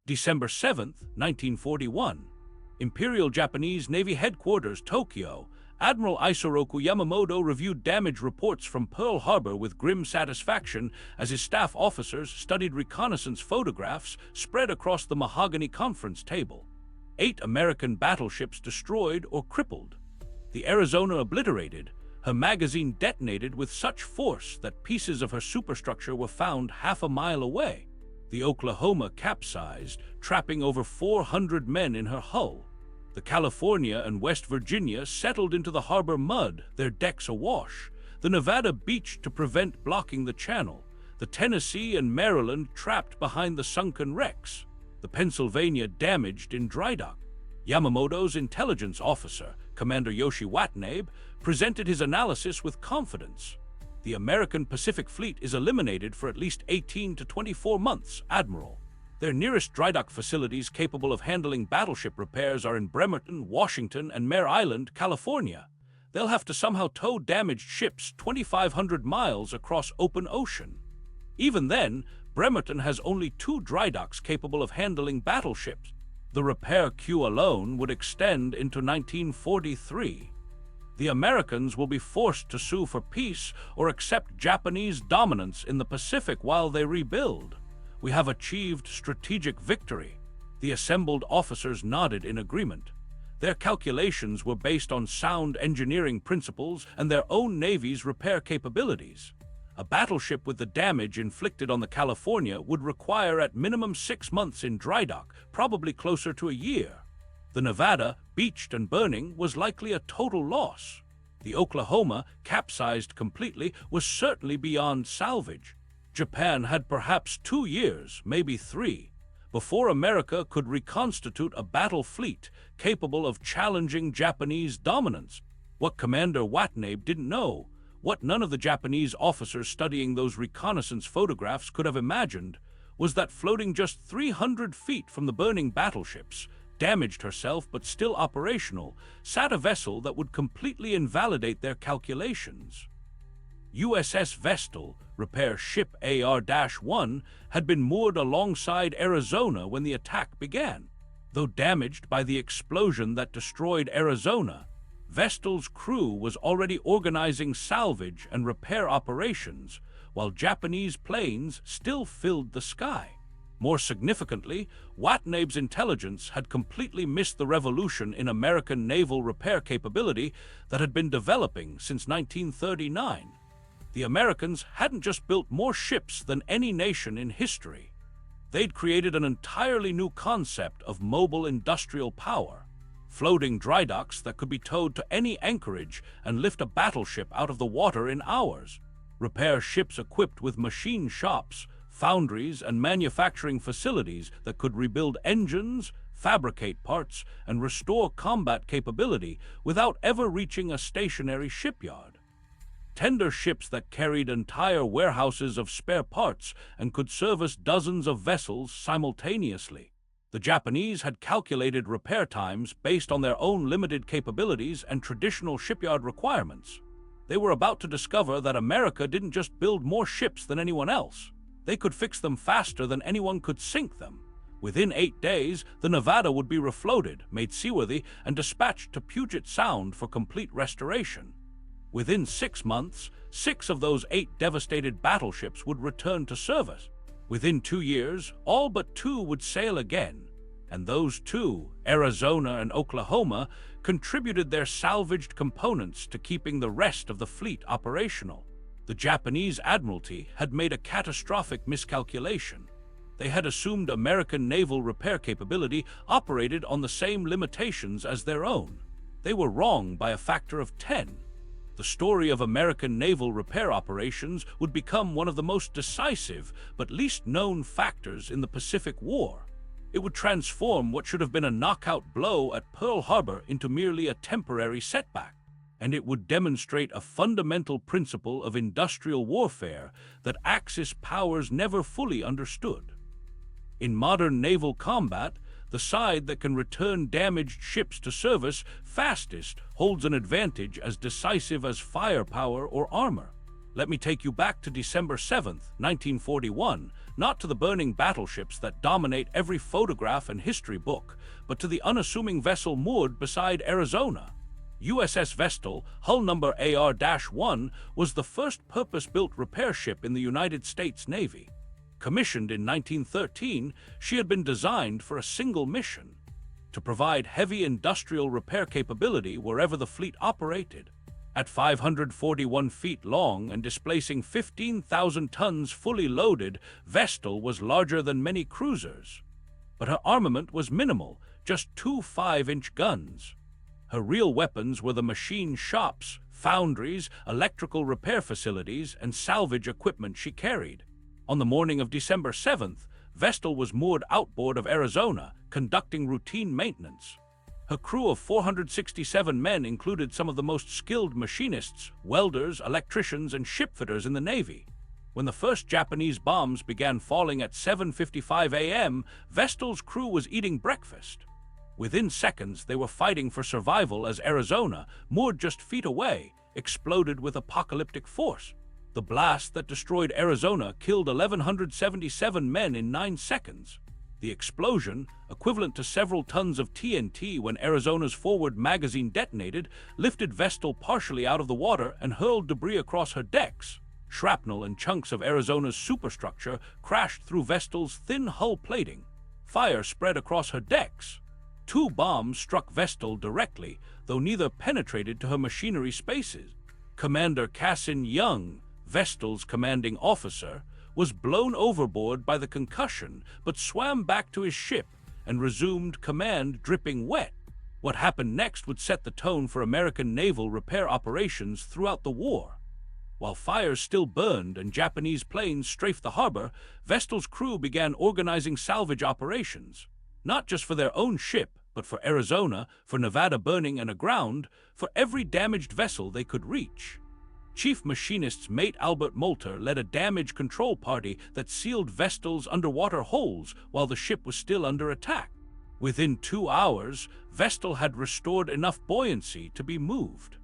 December 7, 1941. Imperial Japanese Navy Headquarters, Tokyo. Admiral Isoroku Yamamoto reviewed damage reports from Pearl Harbor with grim satisfaction as his staff officers studied reconnaissance photographs spread across the mahogany conference table. 8 American battleships destroyed or crippled. The Arizona obliterated, her magazine detonated with such force that pieces of her superstructure were found half a mile away. The Oklahoma capsized, trapping over 400 men in her hull. The California and West Virginia settled into the harbor mud, their decks awash. The Nevada beached to prevent blocking the channel. The Tennessee and Maryland trapped behind the sunken wrecks. The Pennsylvania damaged in dry dock. Yamamoto's intelligence officer, Commander Yoshi Watanabe, presented his analysis with confidence. The American Pacific Fleet is eliminated for at least 18 to 24 months, Admiral. Their nearest dry dock facilities capable of handling battleship repairs are in Bremerton, Washington, and Mare Island, California. They'll have to somehow tow damaged ships 2,500 miles across open ocean. Even then, Bremerton has only 2 dry docks capable of handling battleships. The repair queue alone would extend into 1943. The Americans will be forced to sue for peace or accept Japanese dominance in the Pacific while they rebuild. We have achieved strategic victory. The assembled officers nodded in agreement. Their calculations were based on sound engineering principles and their own Navy's repair capabilities. A battleship with the damage inflicted on the California would require at minimum 6 months in dry dock, probably closer to a year. The Nevada, beached and burning, was likely a total loss. The Oklahoma, capsized completely, was certainly beyond salvage. Japan had perhaps 2 years, maybe 3, before America could reconstitute a battle fleet capable of challenging Japanese dominance. What Commander Watanabe didn't know, what none of the Japanese officers studying those reconnaissance photographs could have imagined, was that floating just 300 feet from the burning battleships, damaged herself but still operational, sat a vessel that would completely invalidate their calculations. USS Vestal, repair ship AR-1, had been moored alongside Arizona when the attack began. Though damaged by the explosion that destroyed Arizona, Vestal's crew was already organizing salvage and repair operations, while Japanese planes still filled the sky. More significantly, Watanabe's intelligence had completely missed the revolution in American naval repair capability that had been developing since 1939. The Americans hadn't just built more ships than any nation in history. They'd created an entirely new concept of mobile industrial power, floating dry docks that could be towed to any anchorage and lift a battleship out of the water in hours, repair ships equipped with machine shops, foundries, and manufacturing facilities that could rebuild engines, fabricate parts, and restore combat capability without ever reaching a stationary shipyard. Tender ships that carried entire warehouses of spare parts and could service dozens of vessels simultaneously. The Japanese had calculated repair times based on their own limited capabilities and traditional shipyard requirements. They were about to discover that America didn't just build more ships than anyone else. They could fix them faster than anyone could sink them. Within 8 days, the Nevada would be refloated, made seaworthy, and dispatched to Puget Sound for complete restoration. Within 6 months, 6 of those 8 devastated battleships would return to service. Within 2 years, all but 2 would sail again, and those 2, Arizona and Oklahoma, contributed their salvaged components to keeping the rest of the fleet operational. The Japanese Admiralty had made a catastrophic miscalculation. They had assumed American naval repair capability operated on the same limitations as their own. They were wrong by a factor of 10. The story of American naval repair operations would become one of the most decisive but least known factors in the Pacific War. It would transform what should have been a knockout blow at Pearl Harbor into merely a temporary setback, and it would demonstrate a fundamental principle of industrial warfare that Axis powers never fully understood. In modern naval combat, the side that can return damaged ships to service fastest holds an advantage as decisive as firepower or armor. Let me take you back to December 7th, 1941, not to the burning battleships that dominate every photograph and history book, but to the unassuming vessel moored beside Arizona. USS Vestal, hull number AR-1, was the first purpose-built repair ship in the United States Navy. Commissioned in 1913, she had been designed for a single mission: to provide heavy industrial repair capability wherever the fleet operated. At 541 feet long and displacing 15,000 tons fully loaded, Vestal was larger than many cruisers. But her armament was minimal, just two 5-inch guns. Her real weapons were the machine shops, foundries, electrical repair facilities, and salvage equipment she carried. On the morning of December 7th, Vestal was moored outboard of Arizona, conducting routine maintenance. Her crew of 467 men included some of the most skilled machinists, welders, electricians, and shipfitters in the Navy. When the first Japanese bombs began falling at 7:55 a.m., Vestal's crew was eating breakfast. Within seconds, they were fighting for survival as Arizona, moored just feet away, exploded with apocalyptic force. The blast that destroyed Arizona killed 1,177 men in 9 seconds. The explosion, equivalent to several tons of TNT when Arizona's forward magazine detonated, lifted Vestal partially out of the water and hurled debris across her decks. Shrapnel and chunks of Arizona's superstructure crashed through Vestal's thin hull plating. Fire spread across her decks. 2 bombs struck Vestal directly, though neither penetrated to her machinery spaces. Commander Cassin Young, Vestal's commanding officer, was blown overboard by the concussion, but swam back to his ship and resumed command dripping wet. What happened next would set the tone for American naval repair operations throughout the war. While fires still burned and Japanese planes strafed the harbor, Vestal's crew began organizing salvage operations, not just for their own ship, but for Arizona, for Nevada burning and aground, for every damaged vessel they could reach. Chief Machinist's mate Albert Moulter led a damage control party that sealed Vestal's underwater holes while the ship was still under attack. Within 2 hours, Vestal had restored enough buoyancy to be moved.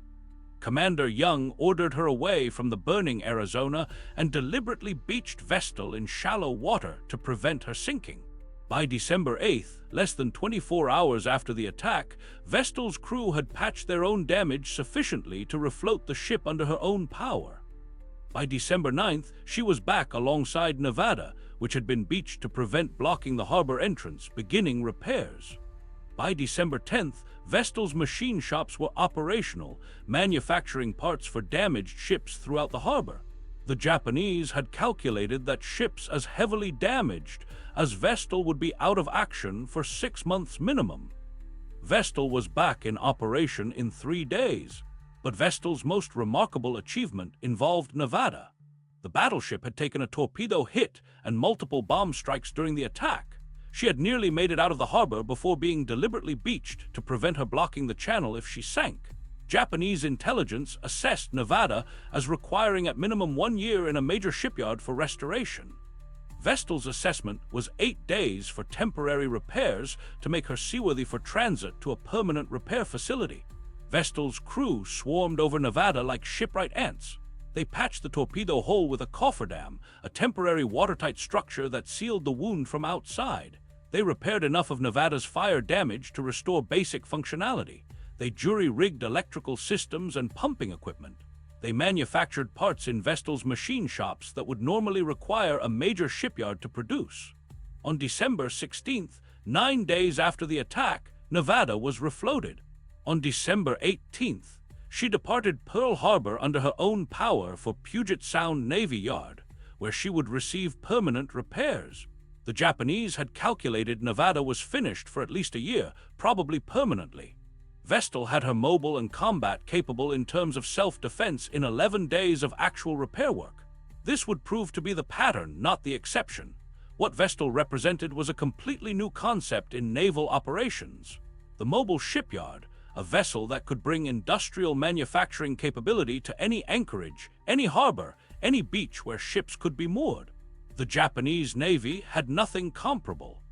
Commander Young ordered her away from the burning Arizona and deliberately beached Vestal in shallow water to prevent her sinking. By December 8th, less than 24 hours after the attack, Vestal's crew had patched their own damage sufficiently to refloat the ship under her own power. By December 9th, she was back alongside Nevada, which had been beached to prevent blocking the harbor entrance, beginning repairs. By December 10th, Vestal's machine shops were operational, manufacturing parts for damaged ships throughout the harbor. The Japanese had calculated that ships as heavily damaged as Vestal would be out of action for 6 months minimum. Vestal was back in operation in 3 days, but Vestal's most remarkable achievement involved Nevada. The battleship had taken a torpedo hit and multiple bomb strikes during the attack. She had nearly made it out of the harbor before being deliberately beached to prevent her blocking the channel if she sank. Japanese intelligence assessed Nevada as requiring at minimum 1 year in a major shipyard for restoration. Vestal's assessment was 8 days for temporary repairs to make her seaworthy for transit to a permanent repair facility. Vestal's crew swarmed over Nevada like shipwright ants. They patched the torpedo hole with a cofferdam, a temporary watertight structure that sealed the wound from outside. They repaired enough of Nevada's fire damage to restore basic functionality. They jury-rigged electrical systems and pumping equipment. They manufactured parts in Vestal's machine shops that would normally require a major shipyard to produce. On December 16th, 9 days after the attack, Nevada was refloated. On December 18th, she departed Pearl Harbor under her own power for Puget Sound Navy Yard, where she would receive permanent repairs. The Japanese had calculated Nevada was finished for at least a year, probably permanently. Vestal had her mobile and combat-capable in terms of self-defense in 11 days of actual repair work. This would prove to be the pattern, not the exception. What Vestal represented was a completely new concept in naval operations. The mobile shipyard, a vessel that could bring industrial manufacturing capability to any anchorage, any harbor, any beach where ships could be moored. The Japanese Navy had nothing comparable.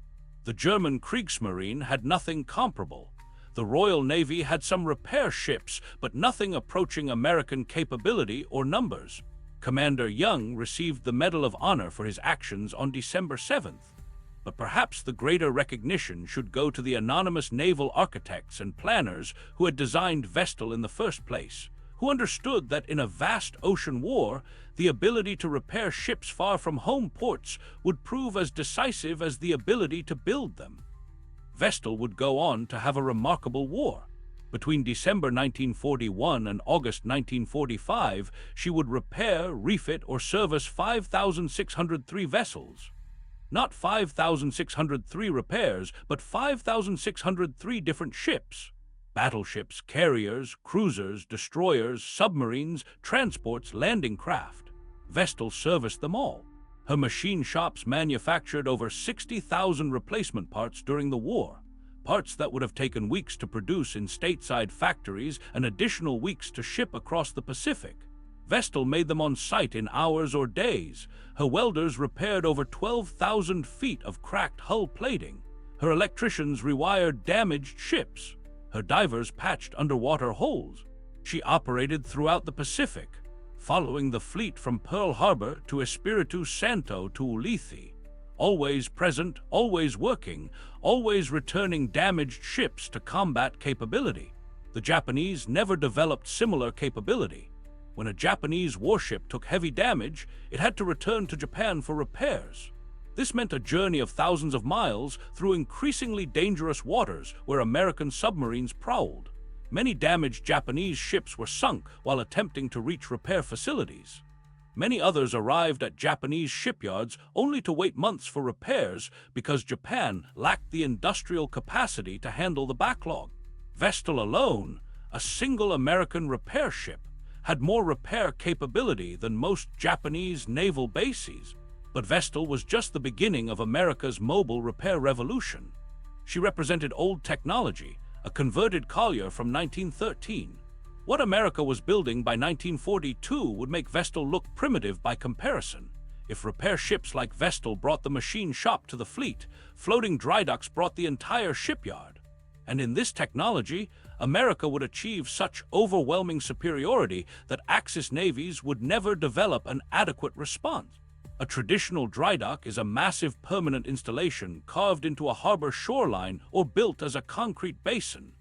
The German Kriegsmarine had nothing comparable. The Royal Navy had some repair ships, but nothing approaching American capability or numbers. Commander Young received the Medal of Honor for his actions on December 7th. But perhaps the greater recognition should go to the anonymous naval architects and planners who had designed Vestal in the first place, who understood that in a vast ocean war, the ability to repair ships far from home ports would prove as decisive as the ability to build them. Vestal would go on to have a remarkable war. Between December 1941 and August 1945, she would repair, refit, or service 5,603 vessels. Not 5,603 repairs, but 5,603 different ships. Battleships, carriers, cruisers, destroyers, submarines, transports, landing craft. Vestal serviced them all. Her machine shops manufactured over 60,000 replacement parts during the war, parts that would have taken weeks to produce in stateside factories and additional weeks to ship across the Pacific. Vestal made them on site in hours or days. Her welders repaired over 12,000 feet of cracked hull plating. Her electricians rewired damaged ships. Her divers patched underwater holes. She operated throughout the Pacific, following the fleet from Pearl Harbor to Espiritu Santo to Ulithi. Always present, always working, always returning damaged ships to combat capability. The Japanese never developed similar capability. When a Japanese warship took heavy damage, it had to return to Japan for repairs. This meant a journey of thousands of miles through increasingly dangerous waters where American submarines prowled. Many damaged Japanese ships were sunk while attempting to reach repair facilities. Many others arrived at Japanese shipyards only to wait months for repairs because Japan lacked the industrial capacity to handle the backlog. Vestal alone, a single American repair ship, had more repair capability than most Japanese naval bases. But Vestal was just the beginning of America's mobile repair revolution. She represented old technology, a converted collier from 1913. What America was building by 1942 would make Vestal look primitive by comparison. If repair ships like Vestal brought the machine shop to the fleet, floating drydocks brought the entire shipyard. And in this technology, America would achieve such overwhelming superiority that Axis navies would never develop an adequate response. A traditional drydock is a massive permanent installation carved into a harbor shoreline or built as a concrete basin.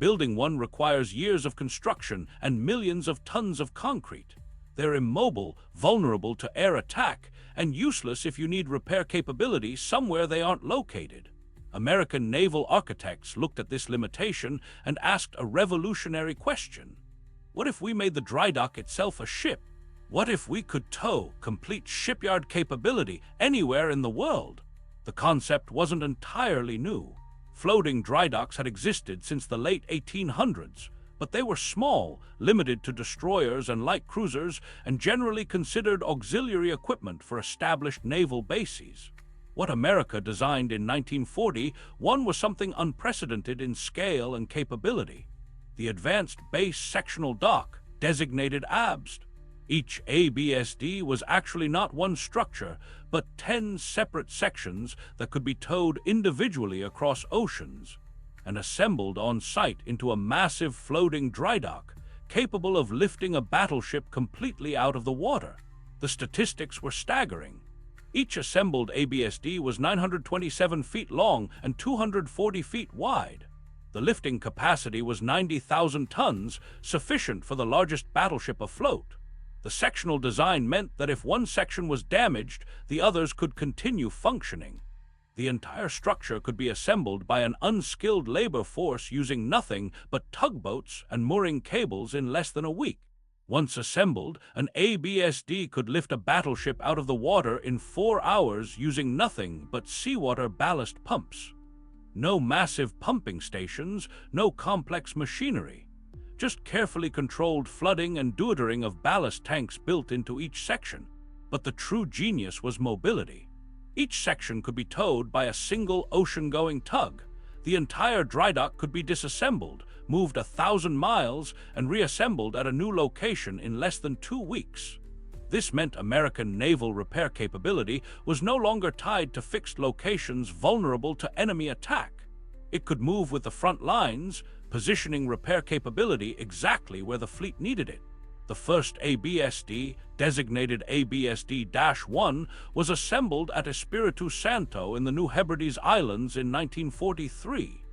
Building one requires years of construction and millions of tons of concrete. They're immobile, vulnerable to air attack, and useless if you need repair capability somewhere they aren't located. American naval architects looked at this limitation and asked a revolutionary question. What if we made the drydock itself a ship? What if we could tow complete shipyard capability anywhere in the world? The concept wasn't entirely new. Floating drydocks had existed since the late 1800s, but they were small, limited to destroyers and light cruisers, and generally considered auxiliary equipment for established naval bases. What America designed in 1941 was something unprecedented in scale and capability. The Advanced Base Sectional Dock, designated ABSD. Each ABSD was actually not one structure, but 10 separate sections that could be towed individually across oceans and assembled on site into a massive floating drydock, capable of lifting a battleship completely out of the water. The statistics were staggering. Each assembled ABSD was 927 feet long and 240 feet wide. The lifting capacity was 90,000 tons, sufficient for the largest battleship afloat. The sectional design meant that if one section was damaged, the others could continue functioning. The entire structure could be assembled by an unskilled labor force using nothing but tugboats and mooring cables in less than a week. Once assembled, an ABSD could lift a battleship out of the water in 4 hours using nothing but seawater ballast pumps. No massive pumping stations, no complex machinery. Just carefully controlled flooding and dewattering of ballast tanks built into each section. But the true genius was mobility. Each section could be towed by a single ocean-going tug. The entire drydock could be disassembled, moved 1,000 miles, and reassembled at a new location in less than 2 weeks. This meant American naval repair capability was no longer tied to fixed locations vulnerable to enemy attack. It could move with the front lines, positioning repair capability exactly where the fleet needed it. The first ABSD, designated ABSD-1, was assembled at Espiritu Santo in the New Hebrides Islands in 1943.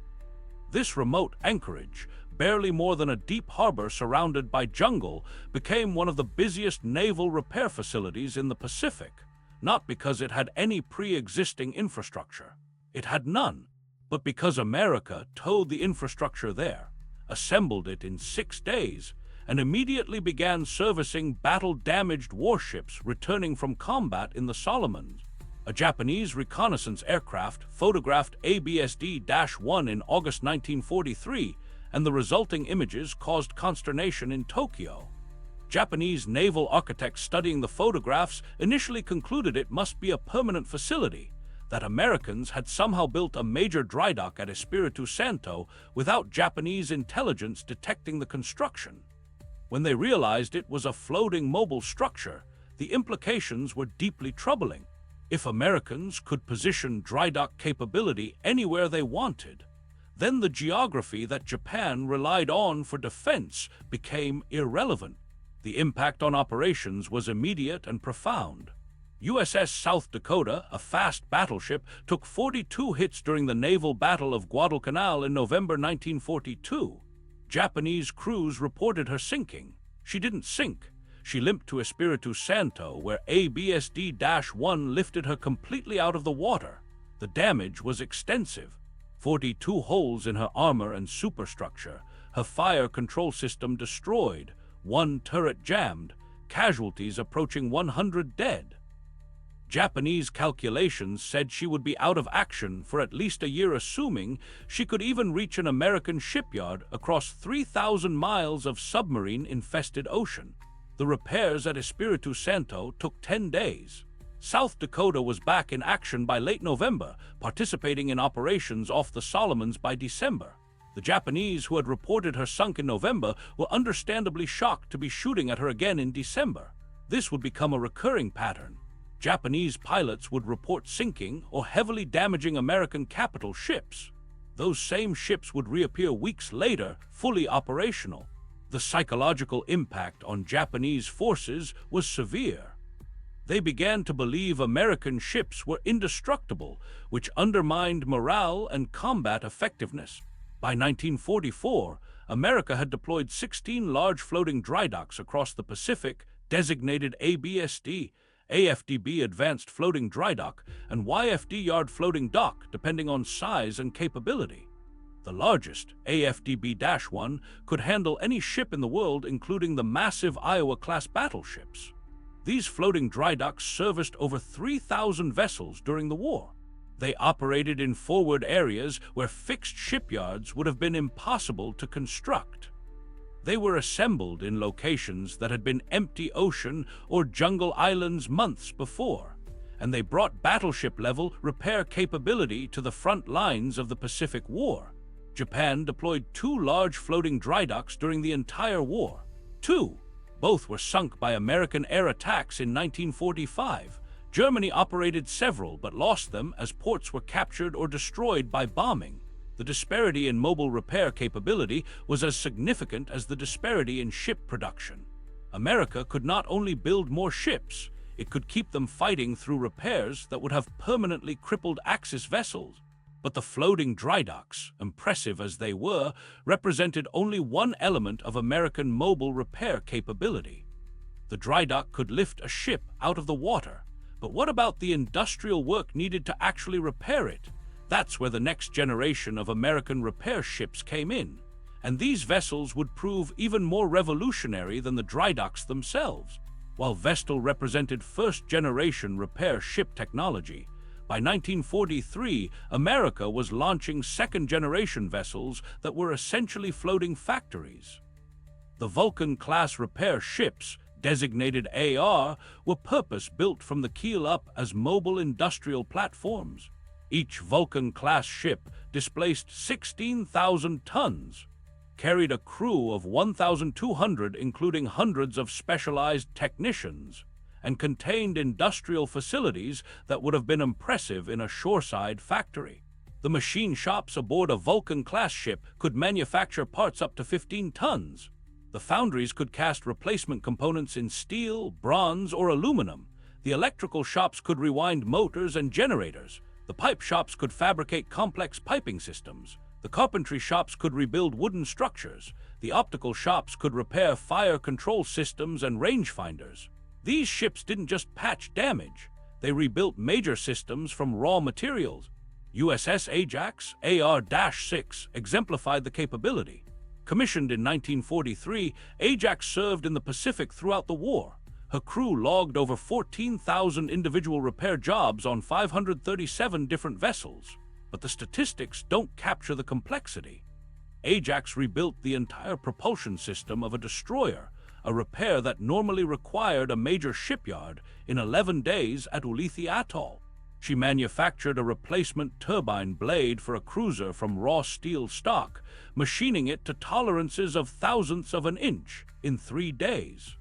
This remote anchorage, barely more than a deep harbor surrounded by jungle, became one of the busiest naval repair facilities in the Pacific, not because it had any pre-existing infrastructure. It had none, but because America towed the infrastructure there, assembled it in 6 days, and immediately began servicing battle-damaged warships returning from combat in the Solomons. A Japanese reconnaissance aircraft photographed ABSD-1 in August 1943, and the resulting images caused consternation in Tokyo. Japanese naval architects studying the photographs initially concluded it must be a permanent facility, that Americans had somehow built a major dry dock at Espiritu Santo without Japanese intelligence detecting the construction. When they realized it was a floating mobile structure, the implications were deeply troubling. If Americans could position dry dock capability anywhere they wanted, then the geography that Japan relied on for defense became irrelevant. The impact on operations was immediate and profound. USS South Dakota, a fast battleship, took 42 hits during the naval battle of Guadalcanal in November 1942. Japanese crews reported her sinking. She didn't sink. She limped to Espiritu Santo, where ABSD-1 lifted her completely out of the water. The damage was extensive. 42 holes in her armor and superstructure, her fire control system destroyed, 1 turret jammed, casualties approaching 100 dead. Japanese calculations said she would be out of action for at least a year, assuming she could even reach an American shipyard across 3,000 miles of submarine-infested ocean. The repairs at Espiritu Santo took 10 days. South Dakota was back in action by late November, participating in operations off the Solomons by December. The Japanese, who had reported her sunk in November, were understandably shocked to be shooting at her again in December. This would become a recurring pattern. Japanese pilots would report sinking or heavily damaging American capital ships. Those same ships would reappear weeks later, fully operational. The psychological impact on Japanese forces was severe. They began to believe American ships were indestructible, which undermined morale and combat effectiveness. By 1944, America had deployed 16 large floating dry docks across the Pacific, designated ABSD, AFDB Advanced Floating Dry Dock, and YFD Yard Floating Dock, depending on size and capability. The largest, AFDB-1, could handle any ship in the world, including the massive Iowa-class battleships. These floating dry docks serviced over 3,000 vessels during the war. They operated in forward areas where fixed shipyards would have been impossible to construct. They were assembled in locations that had been empty ocean or jungle islands months before, and they brought battleship-level repair capability to the front lines of the Pacific War. Japan deployed 2 large floating dry docks during the entire war. 2. Both were sunk by American air attacks in 1945. Germany operated several but lost them as ports were captured or destroyed by bombing. The disparity in mobile repair capability was as significant as the disparity in ship production. America could not only build more ships, it could keep them fighting through repairs that would have permanently crippled Axis vessels. But the floating dry docks, impressive as they were, represented only one element of American mobile repair capability. The dry dock could lift a ship out of the water, but what about the industrial work needed to actually repair it? That's where the next generation of American repair ships came in, and these vessels would prove even more revolutionary than the dry docks themselves. While Vestal represented first-generation repair ship technology, by 1943, America was launching second-generation vessels that were essentially floating factories. The Vulcan-class repair ships, designated AR, were purpose-built from the keel up as mobile industrial platforms. Each Vulcan-class ship displaced 16,000 tons, carried a crew of 1,200 including hundreds of specialized technicians, and contained industrial facilities that would have been impressive in a shoreside factory. The machine shops aboard a Vulcan-class ship could manufacture parts up to 15 tons. The foundries could cast replacement components in steel, bronze, or aluminum. The electrical shops could rewind motors and generators. The pipe shops could fabricate complex piping systems. The carpentry shops could rebuild wooden structures. The optical shops could repair fire control systems and rangefinders. These ships didn't just patch damage. They rebuilt major systems from raw materials. USS Ajax, AR-6, exemplified the capability. Commissioned in 1943, Ajax served in the Pacific throughout the war. Her crew logged over 14,000 individual repair jobs on 537 different vessels. But the statistics don't capture the complexity. Ajax rebuilt the entire propulsion system of a destroyer, a repair that normally required a major shipyard, in 11 days at Ulithi Atoll. She manufactured a replacement turbine blade for a cruiser from raw steel stock, machining it to tolerances of thousandths of an inch in 3 days.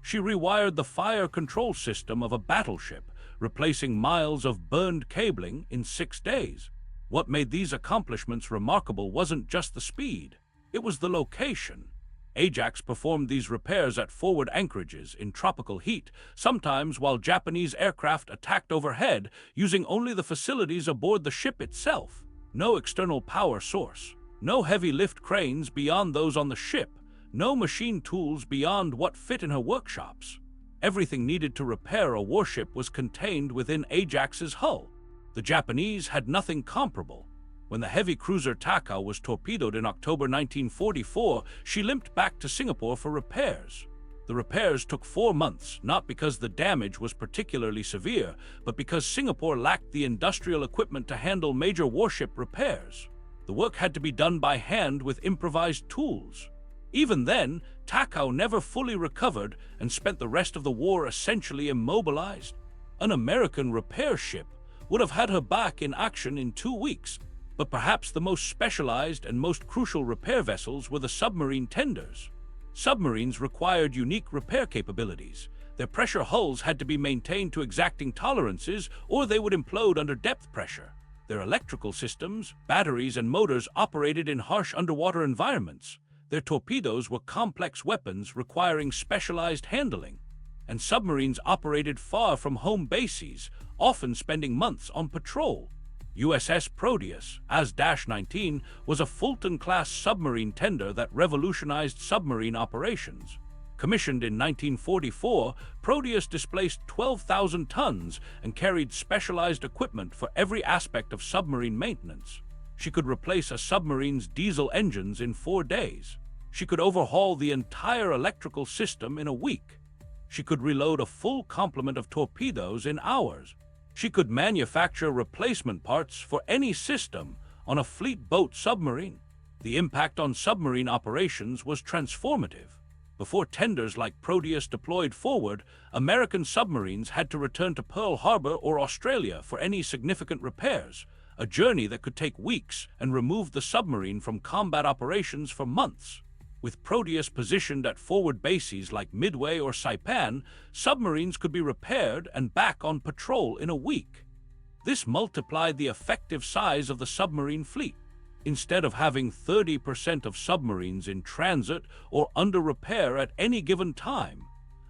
She rewired the fire control system of a battleship, replacing miles of burned cabling in 6 days. What made these accomplishments remarkable wasn't just the speed, it was the location. Ajax performed these repairs at forward anchorages in tropical heat, sometimes while Japanese aircraft attacked overhead, using only the facilities aboard the ship itself. No external power source, no heavy lift cranes beyond those on the ship, no machine tools beyond what fit in her workshops. Everything needed to repair a warship was contained within Ajax's hull. The Japanese had nothing comparable. When the heavy cruiser Takao was torpedoed in October 1944, she limped back to Singapore for repairs. The repairs took 4 months, not because the damage was particularly severe, but because Singapore lacked the industrial equipment to handle major warship repairs. The work had to be done by hand with improvised tools. Even then, Takao never fully recovered and spent the rest of the war essentially immobilized. An American repair ship would have had her back in action in 2 weeks, but perhaps the most specialized and most crucial repair vessels were the submarine tenders. Submarines required unique repair capabilities. Their pressure hulls had to be maintained to exacting tolerances, or they would implode under depth pressure. Their electrical systems, batteries, and motors operated in harsh underwater environments. Their torpedoes were complex weapons requiring specialized handling. And submarines operated far from home bases, often spending months on patrol. USS Proteus, AS-19, was a Fulton-class submarine tender that revolutionized submarine operations. Commissioned in 1944, Proteus displaced 12,000 tons and carried specialized equipment for every aspect of submarine maintenance. She could replace a submarine's diesel engines in 4 days. She could overhaul the entire electrical system in a week. She could reload a full complement of torpedoes in hours. She could manufacture replacement parts for any system on a fleet boat submarine. The impact on submarine operations was transformative. Before tenders like Proteus deployed forward, American submarines had to return to Pearl Harbor or Australia for any significant repairs, a journey that could take weeks and remove the submarine from combat operations for months. With Proteus positioned at forward bases like Midway or Saipan, submarines could be repaired and back on patrol in a week. This multiplied the effective size of the submarine fleet. Instead of having 30% of submarines in transit or under repair at any given time,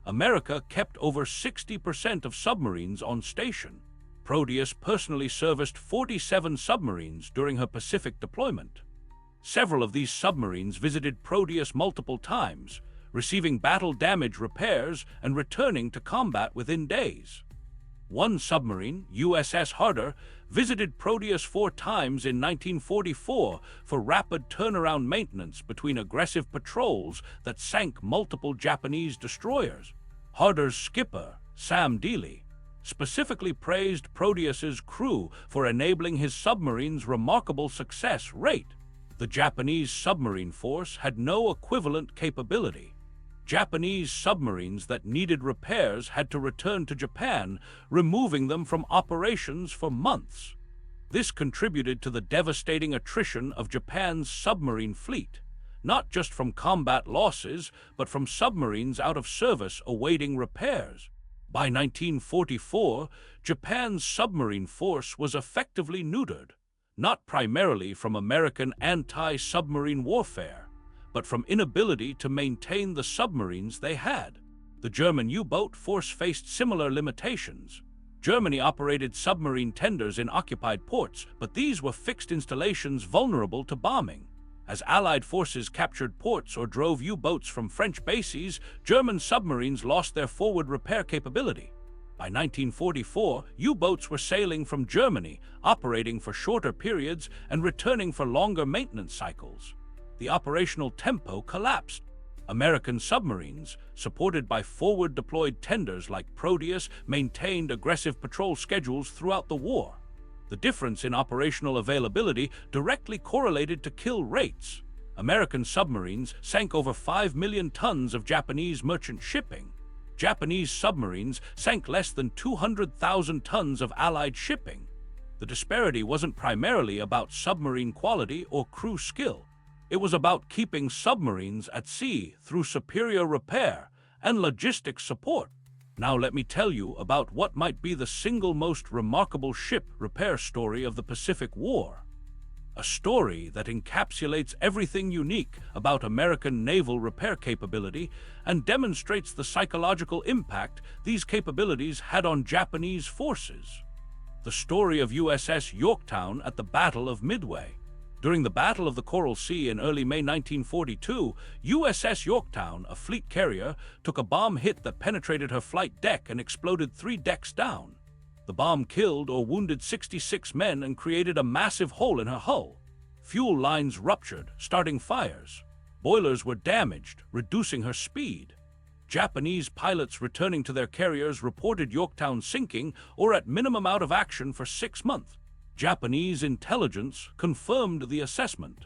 America kept over 60% of submarines on station. Proteus personally serviced 47 submarines during her Pacific deployment. Several of these submarines visited Proteus multiple times, receiving battle damage repairs and returning to combat within days. One submarine, USS Harder, visited Proteus 4 times in 1944 for rapid turnaround maintenance between aggressive patrols that sank multiple Japanese destroyers. Harder's skipper, Sam Dealey, specifically praised Proteus's crew for enabling his submarine's remarkable success rate. The Japanese submarine force had no equivalent capability. Japanese submarines that needed repairs had to return to Japan, removing them from operations for months. This contributed to the devastating attrition of Japan's submarine fleet, not just from combat losses, but from submarines out of service awaiting repairs. By 1944, Japan's submarine force was effectively neutered, not primarily from American anti-submarine warfare, but from inability to maintain the submarines they had. The German U-boat force faced similar limitations. Germany operated submarine tenders in occupied ports, but these were fixed installations vulnerable to bombing. As Allied forces captured ports or drove U-boats from French bases, German submarines lost their forward repair capability. By 1944, U-boats were sailing from Germany, operating for shorter periods and returning for longer maintenance cycles. The operational tempo collapsed. American submarines, supported by forward-deployed tenders like Proteus, maintained aggressive patrol schedules throughout the war. The difference in operational availability directly correlated to kill rates. American submarines sank over 5 million tons of Japanese merchant shipping. Japanese submarines sank less than 200,000 tons of Allied shipping. The disparity wasn't primarily about submarine quality or crew skill. It was about keeping submarines at sea through superior repair and logistics support. Now let me tell you about what might be the single most remarkable ship repair story of the Pacific War. A story that encapsulates everything unique about American naval repair capability and demonstrates the psychological impact these capabilities had on Japanese forces. The story of USS Yorktown at the Battle of Midway. During the Battle of the Coral Sea in early May 1942, USS Yorktown, a fleet carrier, took a bomb hit that penetrated her flight deck and exploded 3 decks down. The bomb killed or wounded 66 men and created a massive hole in her hull. Fuel lines ruptured, starting fires. Boilers were damaged, reducing her speed. Japanese pilots returning to their carriers reported Yorktown sinking or at minimum out of action for 6 months. Japanese intelligence confirmed the assessment.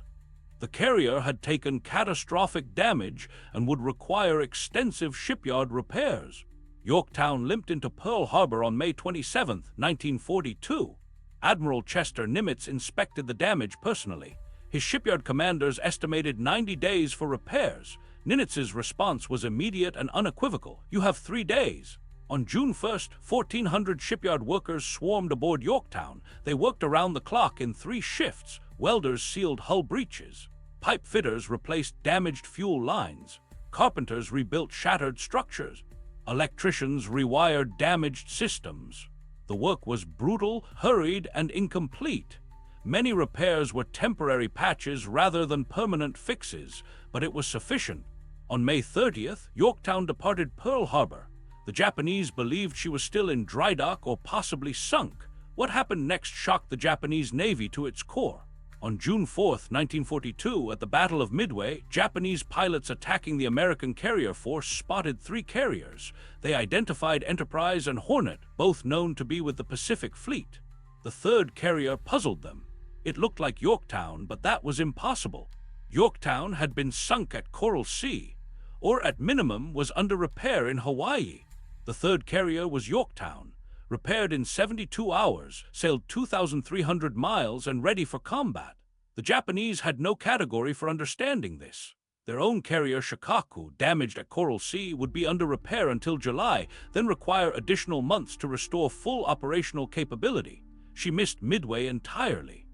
The carrier had taken catastrophic damage and would require extensive shipyard repairs. Yorktown limped into Pearl Harbor on May 27, 1942. Admiral Chester Nimitz inspected the damage personally. His shipyard commanders estimated 90 days for repairs. Nimitz's response was immediate and unequivocal. "You have 3 days." On June 1st, 1,400 shipyard workers swarmed aboard Yorktown. They worked around the clock in 3 shifts. Welders sealed hull breaches. Pipe fitters replaced damaged fuel lines. Carpenters rebuilt shattered structures. Electricians rewired damaged systems. The work was brutal, hurried, and incomplete. Many repairs were temporary patches rather than permanent fixes, but it was sufficient. On May 30th, Yorktown departed Pearl Harbor. The Japanese believed she was still in dry dock or possibly sunk. What happened next shocked the Japanese Navy to its core. On June 4, 1942, at the Battle of Midway, Japanese pilots attacking the American carrier force spotted 3 carriers. They identified Enterprise and Hornet, both known to be with the Pacific Fleet. The 3rd carrier puzzled them. It looked like Yorktown, but that was impossible. Yorktown had been sunk at Coral Sea, or at minimum was under repair in Hawaii. The 3rd carrier was Yorktown, repaired in 72 hours, sailed 2,300 miles and ready for combat. The Japanese had no category for understanding this. Their own carrier Shikaku, damaged at Coral Sea, would be under repair until July, then require additional months to restore full operational capability. She missed Midway entirely.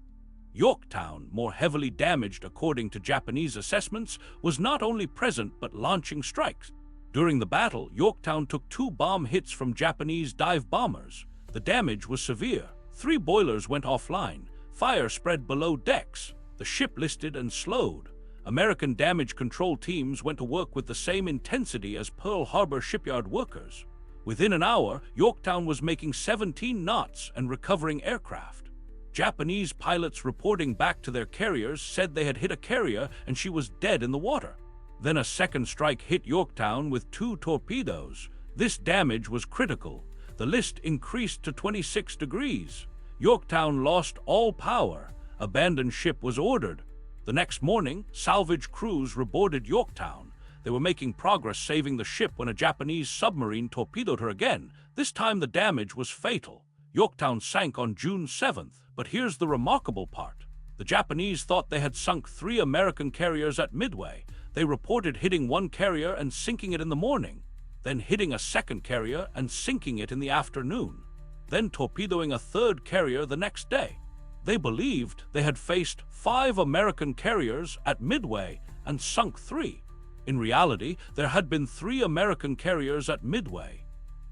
Yorktown, more heavily damaged according to Japanese assessments, was not only present but launching strikes. During the battle, Yorktown took 2 bomb hits from Japanese dive bombers. The damage was severe. 3 boilers went offline. Fire spread below decks. The ship listed and slowed. American damage control teams went to work with the same intensity as Pearl Harbor shipyard workers. Within an hour, Yorktown was making 17 knots and recovering aircraft. Japanese pilots reporting back to their carriers said they had hit a carrier and she was dead in the water. Then a second strike hit Yorktown with 2 torpedoes. This damage was critical. The list increased to 26 degrees. Yorktown lost all power. Abandoned ship was ordered. The next morning, salvage crews reboarded Yorktown. They were making progress saving the ship when a Japanese submarine torpedoed her again. This time the damage was fatal. Yorktown sank on June 7th, but here's the remarkable part. The Japanese thought they had sunk 3 American carriers at Midway. They reported hitting 1 carrier and sinking it in the morning, then hitting a 2nd carrier and sinking it in the afternoon, then torpedoing a 3rd carrier the next day. They believed they had faced 5 American carriers at Midway and sunk 3. In reality, there had been 3 American carriers at Midway.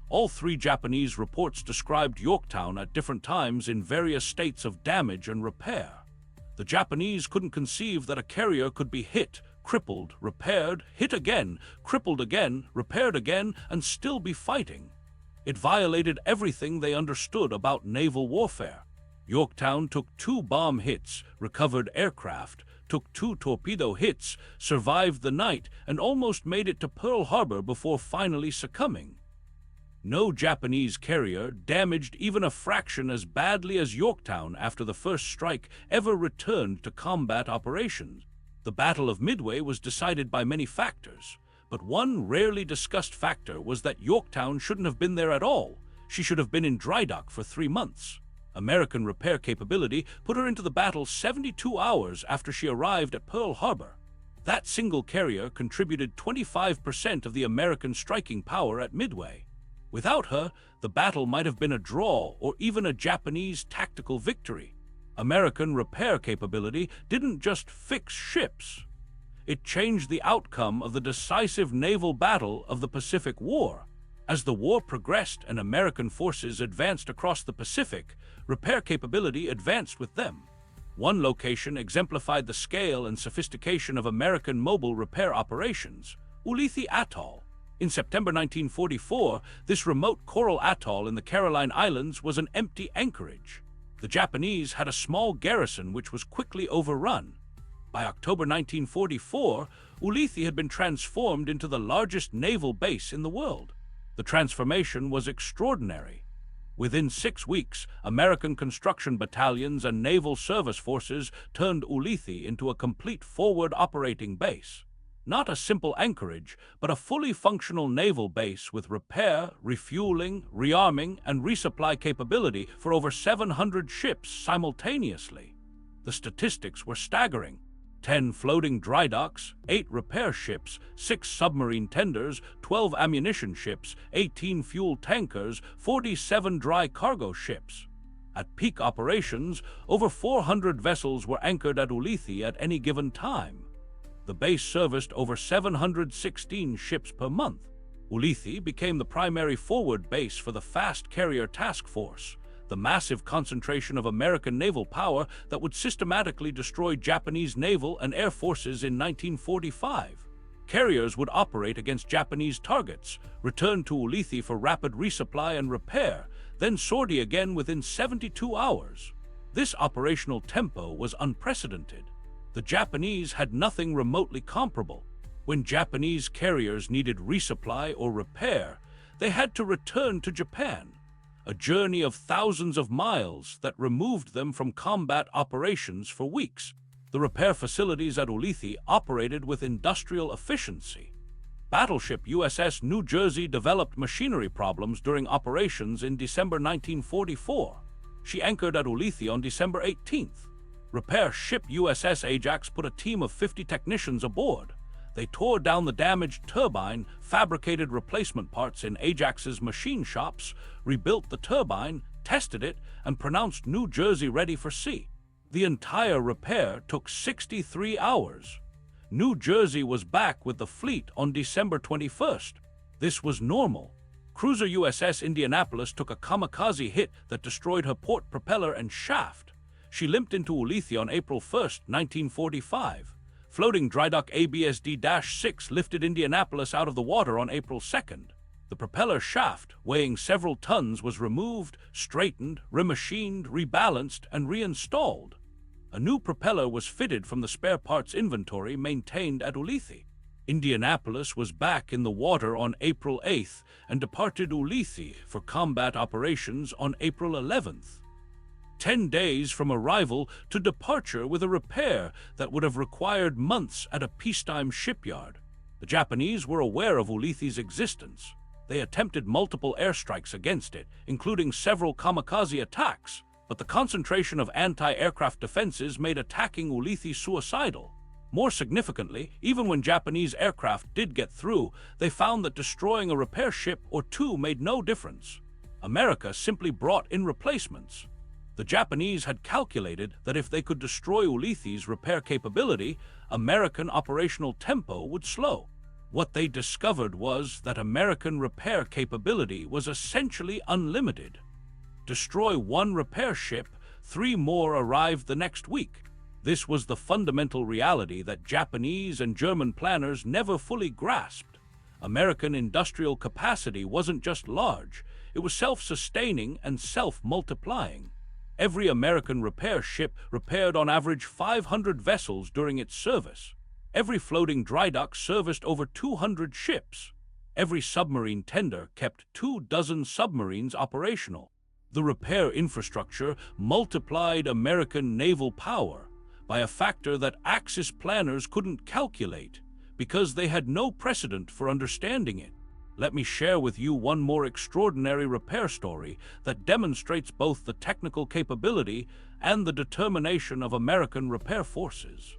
All 3 Japanese reports described Yorktown at different times in various states of damage and repair. The Japanese couldn't conceive that a carrier could be hit, crippled, repaired, hit again, crippled again, repaired again, and still be fighting. It violated everything they understood about naval warfare. Yorktown took 2 bomb hits, recovered aircraft, took 2 torpedo hits, survived the night, and almost made it to Pearl Harbor before finally succumbing. No Japanese carrier, damaged even a fraction as badly as Yorktown after the first strike, ever returned to combat operations. The Battle of Midway was decided by many factors, but one rarely discussed factor was that Yorktown shouldn't have been there at all. She should have been in dry dock for 3 months. American repair capability put her into the battle 72 hours after she arrived at Pearl Harbor. That single carrier contributed 25% of the American striking power at Midway. Without her, the battle might have been a draw or even a Japanese tactical victory. American repair capability didn't just fix ships. It changed the outcome of the decisive naval battle of the Pacific War. As the war progressed and American forces advanced across the Pacific, repair capability advanced with them. One location exemplified the scale and sophistication of American mobile repair operations: Ulithi Atoll. In September 1944, this remote coral atoll in the Caroline Islands was an empty anchorage. The Japanese had a small garrison which was quickly overrun. By October 1944, Ulithi had been transformed into the largest naval base in the world. The transformation was extraordinary. Within 6 weeks, American construction battalions and naval service forces turned Ulithi into a complete forward operating base. Not a simple anchorage, but a fully functional naval base with repair, refueling, rearming, and resupply capability for over 700 ships simultaneously. The statistics were staggering. 10 floating dry docks, 8 repair ships, 6 submarine tenders, 12 ammunition ships, 18 fuel tankers, 47 dry cargo ships. At peak operations, over 400 vessels were anchored at Ulithi at any given time. The base serviced over 716 ships per month. Ulithi became the primary forward base for the Fast Carrier Task Force, the massive concentration of American naval power that would systematically destroy Japanese naval and air forces in 1945. Carriers would operate against Japanese targets, return to Ulithi for rapid resupply and repair, then sortie again within 72 hours. This operational tempo was unprecedented. The Japanese had nothing remotely comparable. When Japanese carriers needed resupply or repair, they had to return to Japan, a journey of thousands of miles that removed them from combat operations for weeks. The repair facilities at Ulithi operated with industrial efficiency. Battleship USS New Jersey developed machinery problems during operations in December 1944. She anchored at Ulithi on December 18th. Repair ship USS Ajax put a team of 50 technicians aboard. They tore down the damaged turbine, fabricated replacement parts in Ajax's machine shops, rebuilt the turbine, tested it, and pronounced New Jersey ready for sea. The entire repair took 63 hours. New Jersey was back with the fleet on December 21st. This was normal. Cruiser USS Indianapolis took a kamikaze hit that destroyed her port propeller and shaft. She limped into Ulithi on April 1, 1945. Floating drydock ABSD-6 lifted Indianapolis out of the water on April 2nd. The propeller shaft, weighing several tons, was removed, straightened, remachined, rebalanced, and reinstalled. A new propeller was fitted from the spare parts inventory maintained at Ulithi. Indianapolis was back in the water on April 8th and departed Ulithi for combat operations on April 11th. 10 days from arrival to departure with a repair that would have required months at a peacetime shipyard. The Japanese were aware of Ulithi's existence. They attempted multiple airstrikes against it, including several kamikaze attacks, but the concentration of anti-aircraft defenses made attacking Ulithi suicidal. More significantly, even when Japanese aircraft did get through, they found that destroying a repair ship or two made no difference. America simply brought in replacements. The Japanese had calculated that if they could destroy Ulithe's repair capability, American operational tempo would slow. What they discovered was that American repair capability was essentially unlimited. Destroy one repair ship, 3 more arrived the next week. This was the fundamental reality that Japanese and German planners never fully grasped. American industrial capacity wasn't just large, it was self-sustaining and self-multiplying. Every American repair ship repaired on average 500 vessels during its service. Every floating dry dock serviced over 200 ships. Every submarine tender kept 24 submarines operational. The repair infrastructure multiplied American naval power by a factor that Axis planners couldn't calculate because they had no precedent for understanding it. Let me share with you one more extraordinary repair story that demonstrates both the technical capability and the determination of American repair forces.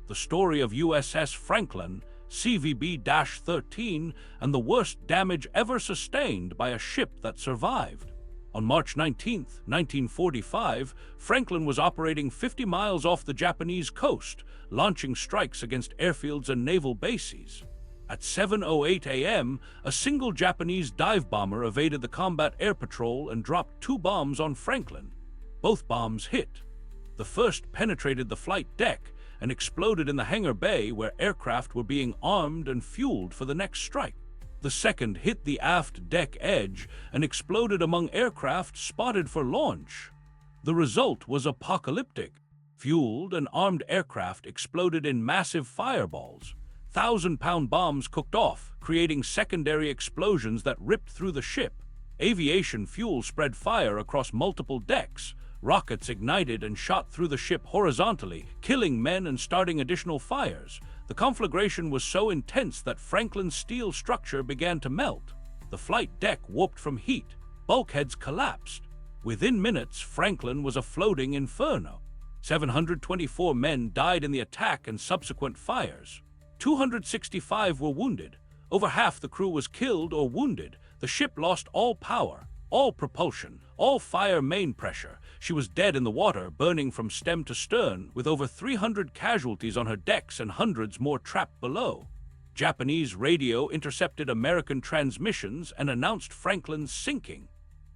The story of USS Franklin, CVB-13, and the worst damage ever sustained by a ship that survived. On March 19, 1945, Franklin was operating 50 miles off the Japanese coast, launching strikes against airfields and naval bases. At 7:08 a.m., a single Japanese dive bomber evaded the combat air patrol and dropped 2 bombs on Franklin. Both bombs hit. The first penetrated the flight deck and exploded in the hangar bay where aircraft were being armed and fueled for the next strike. The second hit the aft deck edge and exploded among aircraft spotted for launch. The result was apocalyptic. Fueled and armed aircraft exploded in massive fireballs. 1,000-pound bombs cooked off, creating secondary explosions that ripped through the ship. Aviation fuel spread fire across multiple decks. Rockets ignited and shot through the ship horizontally, killing men and starting additional fires. The conflagration was so intense that Franklin's steel structure began to melt. The flight deck warped from heat. Bulkheads collapsed. Within minutes, Franklin was a floating inferno. 724 men died in the attack and subsequent fires. 265 were wounded. Over half the crew was killed or wounded. The ship lost all power, all propulsion, all fire main pressure. She was dead in the water, burning from stem to stern, with over 300 casualties on her decks and hundreds more trapped below. Japanese radio intercepted American transmissions and announced Franklin's sinking.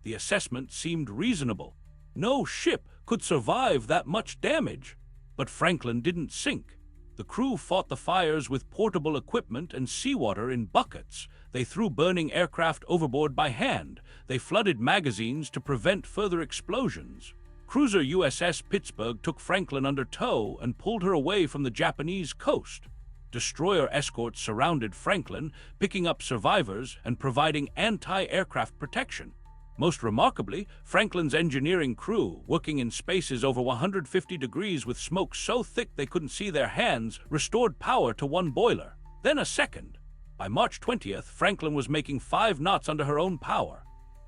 The assessment seemed reasonable. No ship could survive that much damage. But Franklin didn't sink. The crew fought the fires with portable equipment and seawater in buckets. They threw burning aircraft overboard by hand. They flooded magazines to prevent further explosions. Cruiser USS Pittsburgh took Franklin under tow and pulled her away from the Japanese coast. Destroyer escorts surrounded Franklin, picking up survivors and providing anti-aircraft protection. Most remarkably, Franklin's engineering crew, working in spaces over 150 degrees with smoke so thick they couldn't see their hands, restored power to one boiler, then a second. By March 20th, Franklin was making 5 knots under her own power.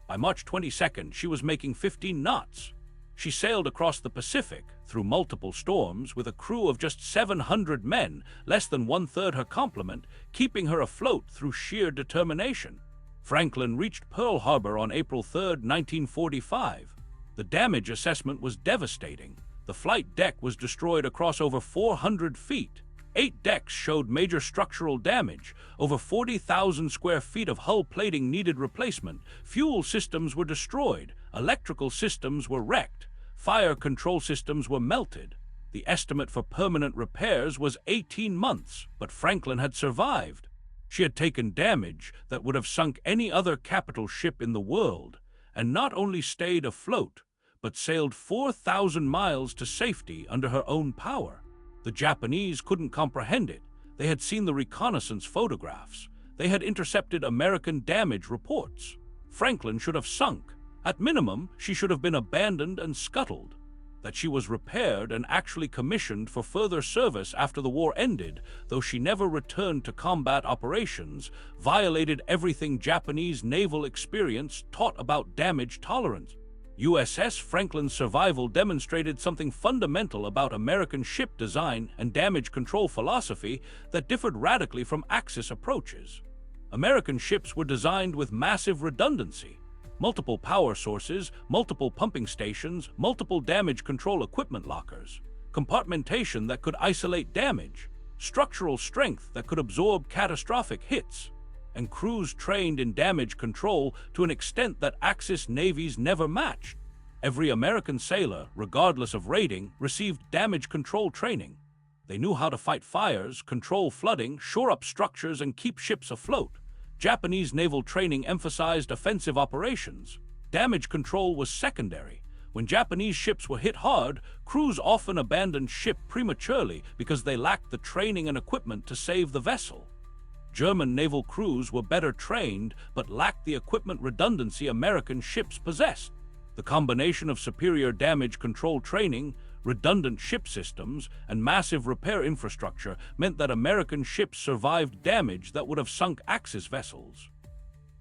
By March 22nd, she was making 15 knots. She sailed across the Pacific, through multiple storms, with a crew of just 700 men, less than 1/3 her complement, keeping her afloat through sheer determination. Franklin reached Pearl Harbor on April 3, 1945. The damage assessment was devastating. The flight deck was destroyed across over 400 feet. 8 decks showed major structural damage. Over 40,000 square feet of hull plating needed replacement. Fuel systems were destroyed. Electrical systems were wrecked. Fire control systems were melted. The estimate for permanent repairs was 18 months, but Franklin had survived. She had taken damage that would have sunk any other capital ship in the world, and not only stayed afloat, but sailed 4,000 miles to safety under her own power. The Japanese couldn't comprehend it. They had seen the reconnaissance photographs. They had intercepted American damage reports. Franklin should have sunk. At minimum, she should have been abandoned and scuttled. That she was repaired and actually commissioned for further service after the war ended, though she never returned to combat operations, violated everything Japanese naval experience taught about damage tolerance. USS Franklin's survival demonstrated something fundamental about American ship design and damage control philosophy that differed radically from Axis approaches. American ships were designed with massive redundancy. multiple power sources, multiple pumping stations, multiple damage control equipment lockers, compartmentation that could isolate damage, structural strength that could absorb catastrophic hits, and crews trained in damage control to an extent that Axis navies never matched. Every American sailor, regardless of rating, received damage control training. They knew how to fight fires, control flooding, shore up structures, and keep ships afloat. Japanese naval training emphasized offensive operations. Damage control was secondary. When Japanese ships were hit hard, crews often abandoned ship prematurely because they lacked the training and equipment to save the vessel. German naval crews were better trained but lacked the equipment redundancy American ships possessed. The combination of superior damage control training, redundant ship systems, and massive repair infrastructure meant that American ships survived damage that would have sunk Axis vessels.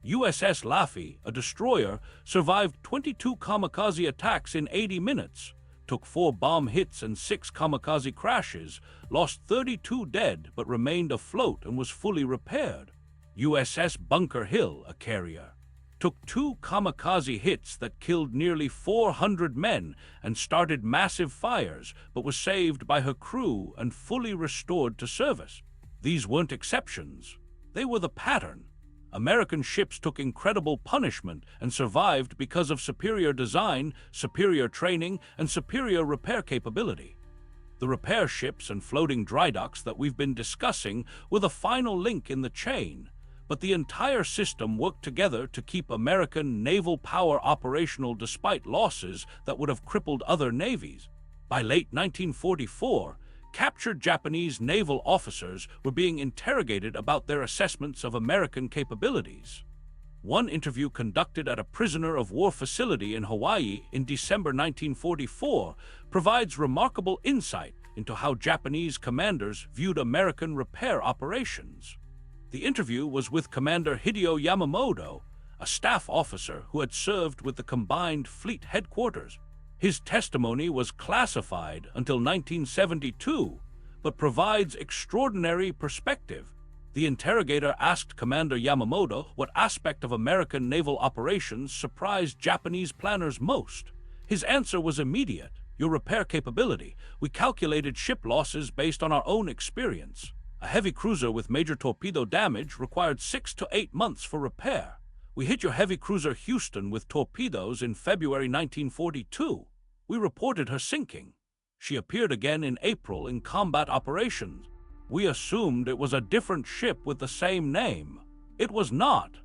USS Laffey, a destroyer, survived 22 kamikaze attacks in 80 minutes, took 4 bomb hits and 6 kamikaze crashes, lost 32 dead but remained afloat and was fully repaired. USS Bunker Hill, a carrier, took 2 kamikaze hits that killed nearly 400 men and started massive fires, but was saved by her crew and fully restored to service. These weren't exceptions. They were the pattern. American ships took incredible punishment and survived because of superior design, superior training, and superior repair capability. The repair ships and floating drydocks that we've been discussing were the final link in the chain, but the entire system worked together to keep American naval power operational despite losses that would have crippled other navies. By late 1944, captured Japanese naval officers were being interrogated about their assessments of American capabilities. One interview conducted at a prisoner of war facility in Hawaii in December 1944 provides remarkable insight into how Japanese commanders viewed American repair operations. The interview was with Commander Hideo Yamamoto, a staff officer who had served with the Combined Fleet Headquarters. His testimony was classified until 1972, but provides extraordinary perspective. The interrogator asked Commander Yamamoto what aspect of American naval operations surprised Japanese planners most. His answer was immediate: your repair capability. We calculated ship losses based on our own experience. A heavy cruiser with major torpedo damage required 6 to 8 months for repair. We hit your heavy cruiser Houston with torpedoes in February 1942. We reported her sinking. She appeared again in April in combat operations. We assumed it was a different ship with the same name. It was not.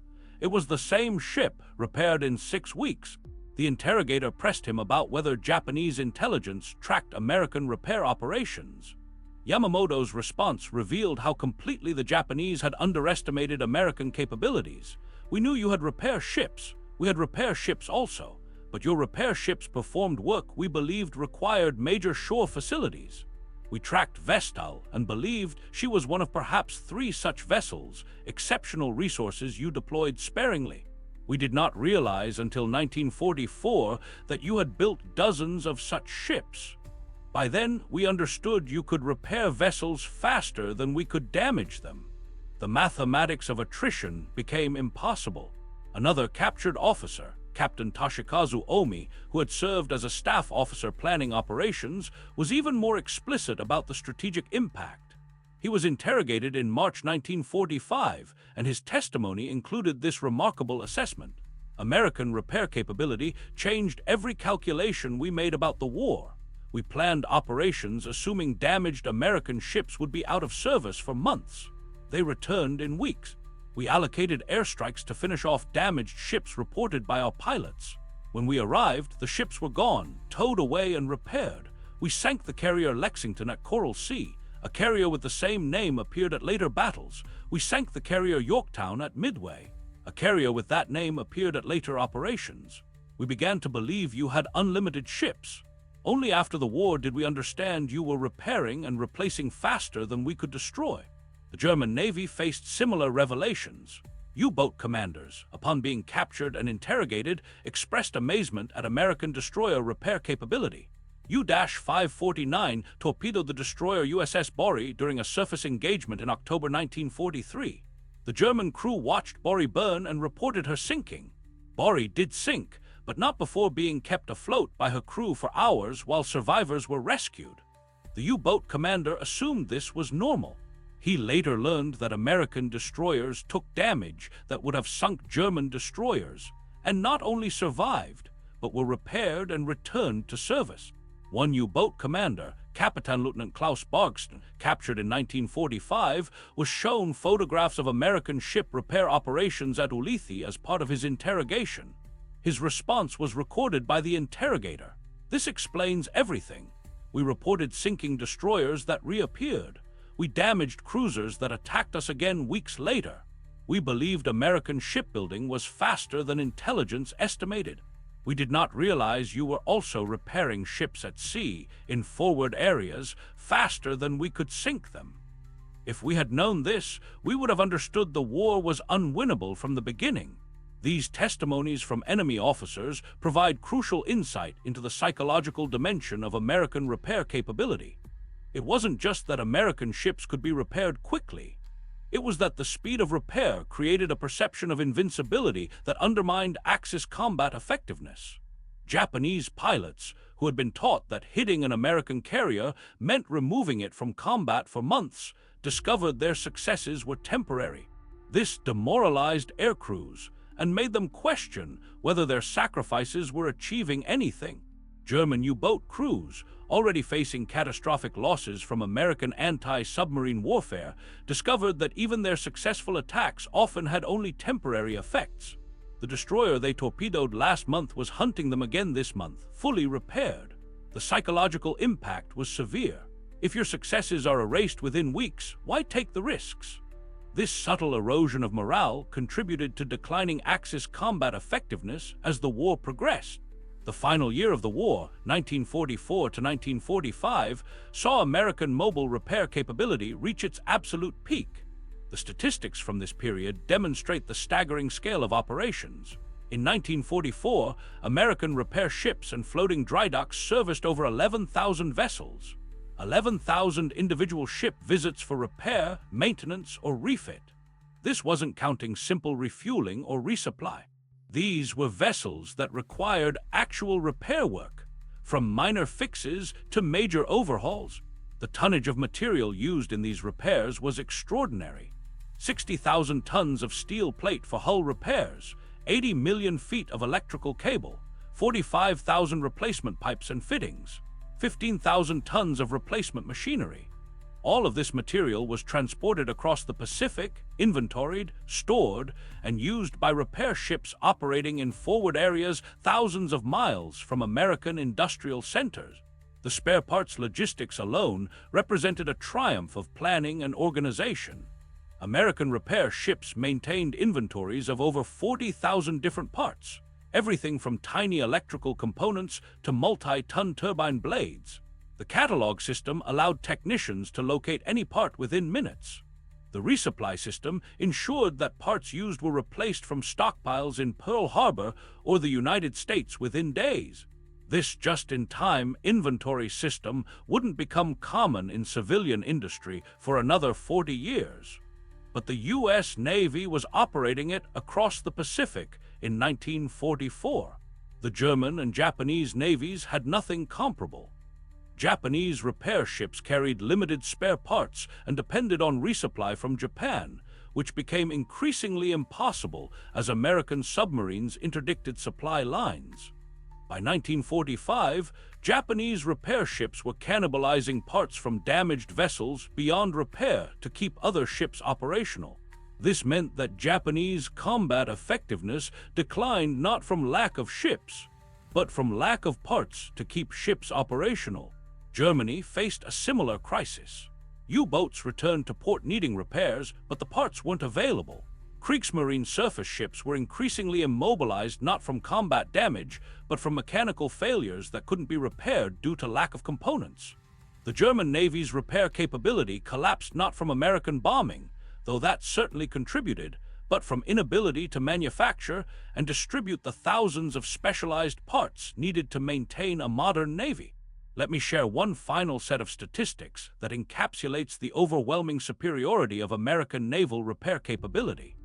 It was the same ship, repaired in 6 weeks. The interrogator pressed him about whether Japanese intelligence tracked American repair operations. Yamamoto's response revealed how completely the Japanese had underestimated American capabilities. We knew you had repair ships. We had repair ships also. But your repair ships performed work we believed required major shore facilities. We tracked Vestal and believed she was one of perhaps 3 such vessels, exceptional resources you deployed sparingly. We did not realize until 1944 that you had built dozens of such ships. By then, we understood you could repair vessels faster than we could damage them. The mathematics of attrition became impossible. Another captured officer, Captain Toshikazu Omi, who had served as a staff officer planning operations, was even more explicit about the strategic impact. He was interrogated in March 1945, and his testimony included this remarkable assessment. American repair capability changed every calculation we made about the war. We planned operations assuming damaged American ships would be out of service for months. They returned in weeks. We allocated airstrikes to finish off damaged ships reported by our pilots. When we arrived, the ships were gone, towed away and repaired. We sank the carrier Lexington at Coral Sea. A carrier with the same name appeared at later battles. We sank the carrier Yorktown at Midway. A carrier with that name appeared at later operations. We began to believe you had unlimited ships. Only after the war did we understand you were repairing and replacing faster than we could destroy. The German Navy faced similar revelations. U-boat commanders, upon being captured and interrogated, expressed amazement at American destroyer repair capability. U-549 torpedoed the destroyer USS Bori during a surface engagement in October 1943. The German crew watched Bori burn and reported her sinking. Bori did sink, but not before being kept afloat by her crew for hours while survivors were rescued. The U-boat commander assumed this was normal. He later learned that American destroyers took damage that would have sunk German destroyers, and not only survived, but were repaired and returned to service. One U-boat commander, Captain Lieutenant Klaus Bargston, captured in 1945, was shown photographs of American ship repair operations at Ulithi as part of his interrogation. His response was recorded by the interrogator. This explains everything. We reported sinking destroyers that reappeared. We damaged cruisers that attacked us again weeks later. We believed American shipbuilding was faster than intelligence estimated. We did not realize you were also repairing ships at sea in forward areas faster than we could sink them. If we had known this, we would have understood the war was unwinnable from the beginning. These testimonies from enemy officers provide crucial insight into the psychological dimension of American repair capability. It wasn't just that American ships could be repaired quickly. It was that the speed of repair created a perception of invincibility that undermined Axis combat effectiveness. Japanese pilots, who had been taught that hitting an American carrier meant removing it from combat for months, discovered their successes were temporary. This demoralized aircrews and made them question whether their sacrifices were achieving anything. German U-boat crews, already facing catastrophic losses from American anti-submarine warfare, discovered that even their successful attacks often had only temporary effects. The destroyer they torpedoed last month was hunting them again this month, fully repaired. The psychological impact was severe. If your successes are erased within weeks, why take the risks? This subtle erosion of morale contributed to declining Axis combat effectiveness as the war progressed. The final year of the war, 1944 to 1945, saw American mobile repair capability reach its absolute peak. The statistics from this period demonstrate the staggering scale of operations. In 1944, American repair ships and floating drydocks serviced over 11,000 vessels. 11,000 individual ship visits for repair, maintenance, or refit. This wasn't counting simple refueling or resupply. These were vessels that required actual repair work, from minor fixes to major overhauls. The tonnage of material used in these repairs was extraordinary. 60,000 tons of steel plate for hull repairs, 80 million feet of electrical cable, 45,000 replacement pipes and fittings, 15,000 tons of replacement machinery. All of this material was transported across the Pacific, inventoried, stored, and used by repair ships operating in forward areas thousands of miles from American industrial centers. The spare parts logistics alone represented a triumph of planning and organization. American repair ships maintained inventories of over 40,000 different parts, everything from tiny electrical components to multi-ton turbine blades. The catalog system allowed technicians to locate any part within minutes. The resupply system ensured that parts used were replaced from stockpiles in Pearl Harbor or the United States within days. This just-in-time inventory system wouldn't become common in civilian industry for another 40 years. But the U.S. Navy was operating it across the Pacific in 1944. The German and Japanese navies had nothing comparable. Japanese repair ships carried limited spare parts and depended on resupply from Japan, which became increasingly impossible as American submarines interdicted supply lines. By 1945, Japanese repair ships were cannibalizing parts from damaged vessels beyond repair to keep other ships operational. This meant that Japanese combat effectiveness declined not from lack of ships, but from lack of parts to keep ships operational. Germany faced a similar crisis. U-boats returned to port needing repairs, but the parts weren't available. Kriegsmarine surface ships were increasingly immobilized not from combat damage, but from mechanical failures that couldn't be repaired due to lack of components. The German Navy's repair capability collapsed not from American bombing, though that certainly contributed, but from inability to manufacture and distribute the thousands of specialized parts needed to maintain a modern navy. Let me share one final set of statistics that encapsulates the overwhelming superiority of American naval repair capability.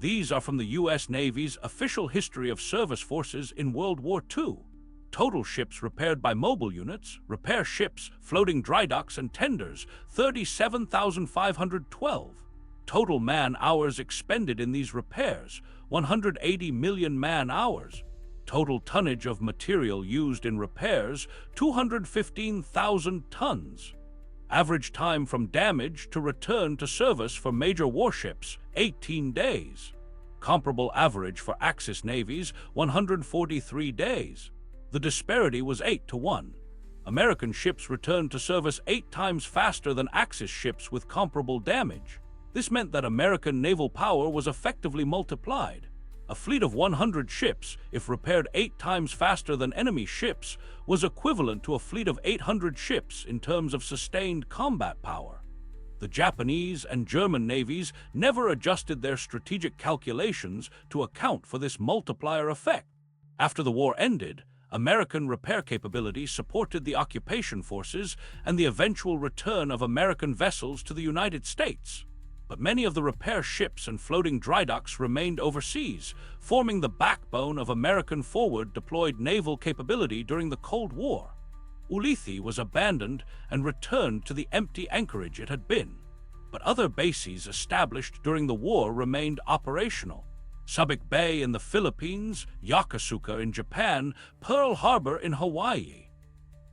These are from the U.S. Navy's official history of service forces in World War II. Total ships repaired by mobile units, repair ships, floating drydocks, and tenders, 37,512. Total man-hours expended in these repairs, 180 million man-hours. Total tonnage of material used in repairs, 215,000 tons. Average time from damage to return to service for major warships, 18 days. Comparable average for Axis navies, 143 days. The disparity was 8-1. American ships returned to service 8 times faster than Axis ships with comparable damage. This meant that American naval power was effectively multiplied. A fleet of 100 ships, if repaired 8 times faster than enemy ships, was equivalent to a fleet of 800 ships in terms of sustained combat power. The Japanese and German navies never adjusted their strategic calculations to account for this multiplier effect. After the war ended, American repair capability supported the occupation forces and the eventual return of American vessels to the United States. But many of the repair ships and floating drydocks remained overseas, forming the backbone of American forward-deployed naval capability during the Cold War. Ulithi was abandoned and returned to the empty anchorage it had been. But other bases established during the war remained operational. Subic Bay in the Philippines, Yokosuka in Japan, Pearl Harbor in Hawaii.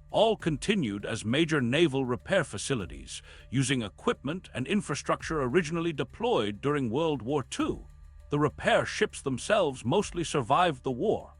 All continued as major naval repair facilities, using equipment and infrastructure originally deployed during World War II. The repair ships themselves mostly survived the war.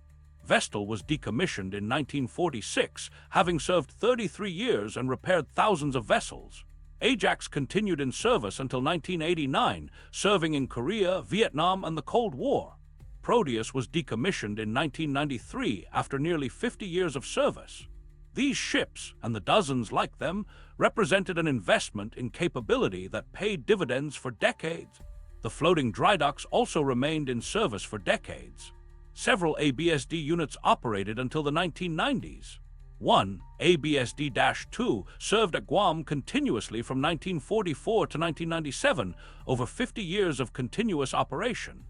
Vestal was decommissioned in 1946, having served 33 years and repaired thousands of vessels. Ajax continued in service until 1989, serving in Korea, Vietnam, and the Cold War. Proteus was decommissioned in 1993 after nearly 50 years of service. These ships, and the dozens like them, represented an investment in capability that paid dividends for decades. The floating drydocks also remained in service for decades. Several ABSD units operated until the 1990s. One, ABSD-2, served at Guam continuously from 1944 to 1997, over 50 years of continuous operation.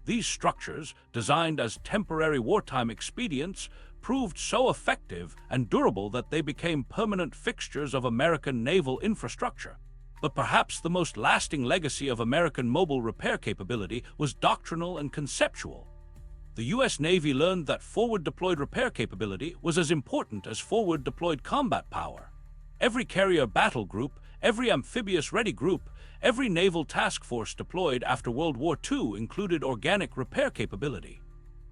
These structures, designed as temporary wartime expedients, proved so effective and durable that they became permanent fixtures of American naval infrastructure. But perhaps the most lasting legacy of American mobile repair capability was doctrinal and conceptual. The U.S. Navy learned that forward-deployed repair capability was as important as forward-deployed combat power. Every carrier battle group, every amphibious ready group, every naval task force deployed after World War II included organic repair capability.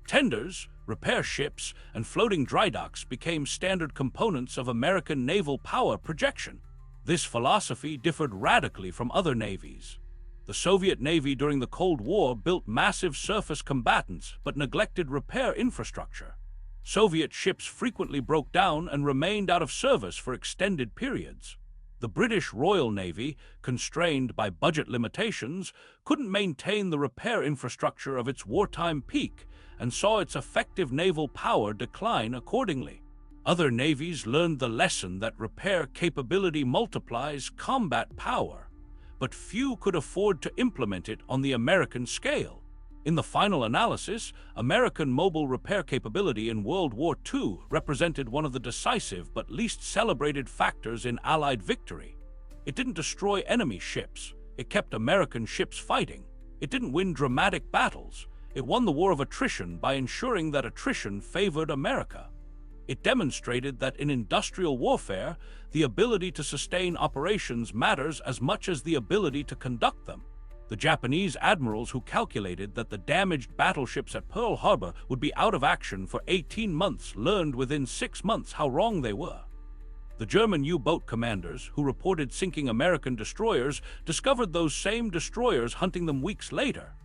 Tenders, repair ships, and floating drydocks became standard components of American naval power projection. This philosophy differed radically from other navies. The Soviet Navy during the Cold War built massive surface combatants but neglected repair infrastructure. Soviet ships frequently broke down and remained out of service for extended periods. The British Royal Navy, constrained by budget limitations, couldn't maintain the repair infrastructure of its wartime peak and saw its effective naval power decline accordingly. Other navies learned the lesson that repair capability multiplies combat power, but few could afford to implement it on the American scale. In the final analysis, American mobile repair capability in World War II represented one of the decisive but least celebrated factors in Allied victory. It didn't destroy enemy ships. It kept American ships fighting. It didn't win dramatic battles. It won the war of attrition by ensuring that attrition favored America. It demonstrated that in industrial warfare, the ability to sustain operations matters as much as the ability to conduct them. The Japanese admirals who calculated that the damaged battleships at Pearl Harbor would be out of action for 18 months learned within 6 months how wrong they were. The German U-boat commanders, who reported sinking American destroyers, discovered those same destroyers hunting them weeks later.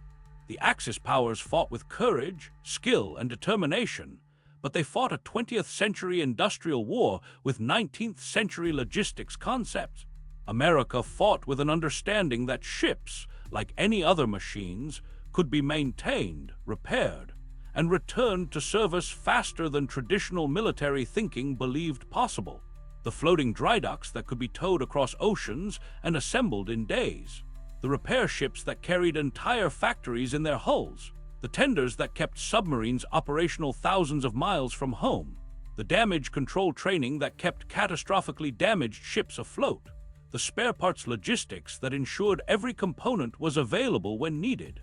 The Axis powers fought with courage, skill, and determination, but they fought a 20th century industrial war with 19th century logistics concepts. America fought with an understanding that ships, like any other machines, could be maintained, repaired, and returned to service faster than traditional military thinking believed possible. The floating drydocks that could be towed across oceans and assembled in days. the repair ships that carried entire factories in their hulls, the tenders that kept submarines operational thousands of miles from home, the damage control training that kept catastrophically damaged ships afloat, the spare parts logistics that ensured every component was available when needed.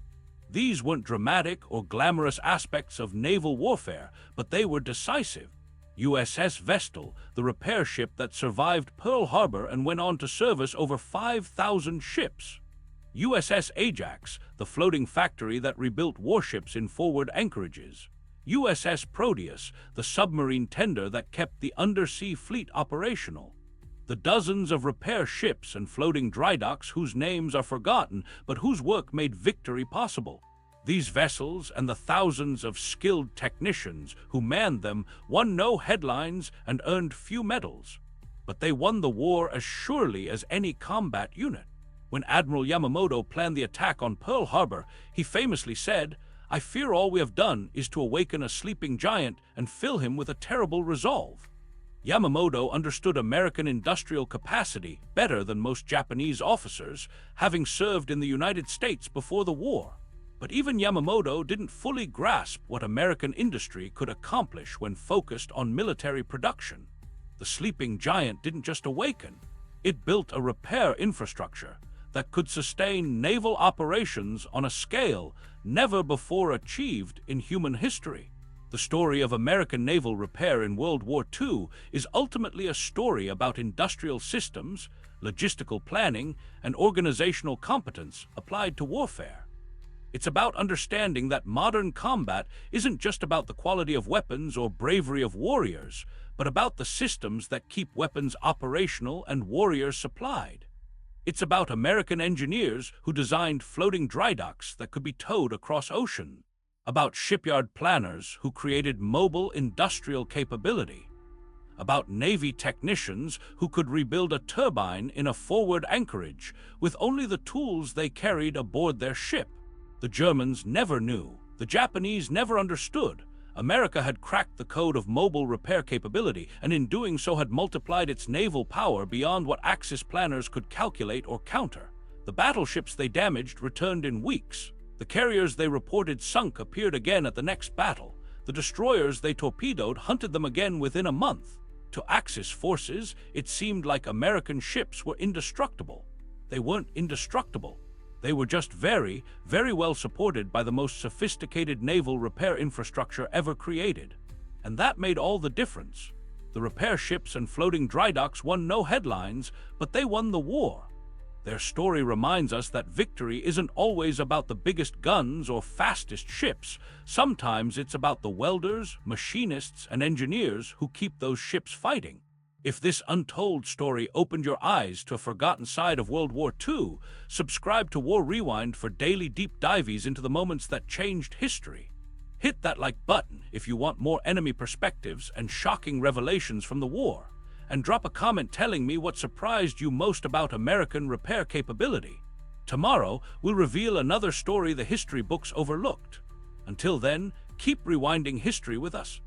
These weren't dramatic or glamorous aspects of naval warfare, but they were decisive. USS Vestal, the repair ship that survived Pearl Harbor and went on to service over 5,000 ships. USS Ajax, the floating factory that rebuilt warships in forward anchorages. USS Proteus, the submarine tender that kept the undersea fleet operational. The dozens of repair ships and floating drydocks whose names are forgotten but whose work made victory possible. These vessels and the thousands of skilled technicians who manned them won no headlines and earned few medals. But they won the war as surely as any combat unit. When Admiral Yamamoto planned the attack on Pearl Harbor, he famously said, "I fear all we have done is to awaken a sleeping giant and fill him with a terrible resolve." Yamamoto understood American industrial capacity better than most Japanese officers, having served in the United States before the war. But even Yamamoto didn't fully grasp what American industry could accomplish when focused on military production. The sleeping giant didn't just awaken, it built a repair infrastructure that could sustain naval operations on a scale never before achieved in human history. The story of American naval repair in World War II is ultimately a story about industrial systems, logistical planning, and organizational competence applied to warfare. It's about understanding that modern combat isn't just about the quality of weapons or bravery of warriors, but about the systems that keep weapons operational and warriors supplied. It's about American engineers who designed floating drydocks that could be towed across ocean, about shipyard planners who created mobile industrial capability, about Navy technicians who could rebuild a turbine in a forward anchorage with only the tools they carried aboard their ship. The Germans never knew, the Japanese never understood. America had cracked the code of mobile repair capability, and in doing so had multiplied its naval power beyond what Axis planners could calculate or counter. The battleships they damaged returned in weeks. The carriers they reported sunk appeared again at the next battle. The destroyers they torpedoed hunted them again within a month. To Axis forces, it seemed like American ships were indestructible. They weren't indestructible. They were just very, very well supported by the most sophisticated naval repair infrastructure ever created. And that made all the difference. The repair ships and floating drydocks won no headlines, but they won the war. Their story reminds us that victory isn't always about the biggest guns or fastest ships. Sometimes it's about the welders, machinists, and engineers who keep those ships fighting. If this untold story opened your eyes to a forgotten side of World War II, subscribe to War Rewind for daily deep dives into the moments that changed history. Hit that like button if you want more enemy perspectives and shocking revelations from the war. And drop a comment telling me what surprised you most about American repair capability. Tomorrow, we'll reveal another story the history books overlooked. Until then, keep rewinding history with us.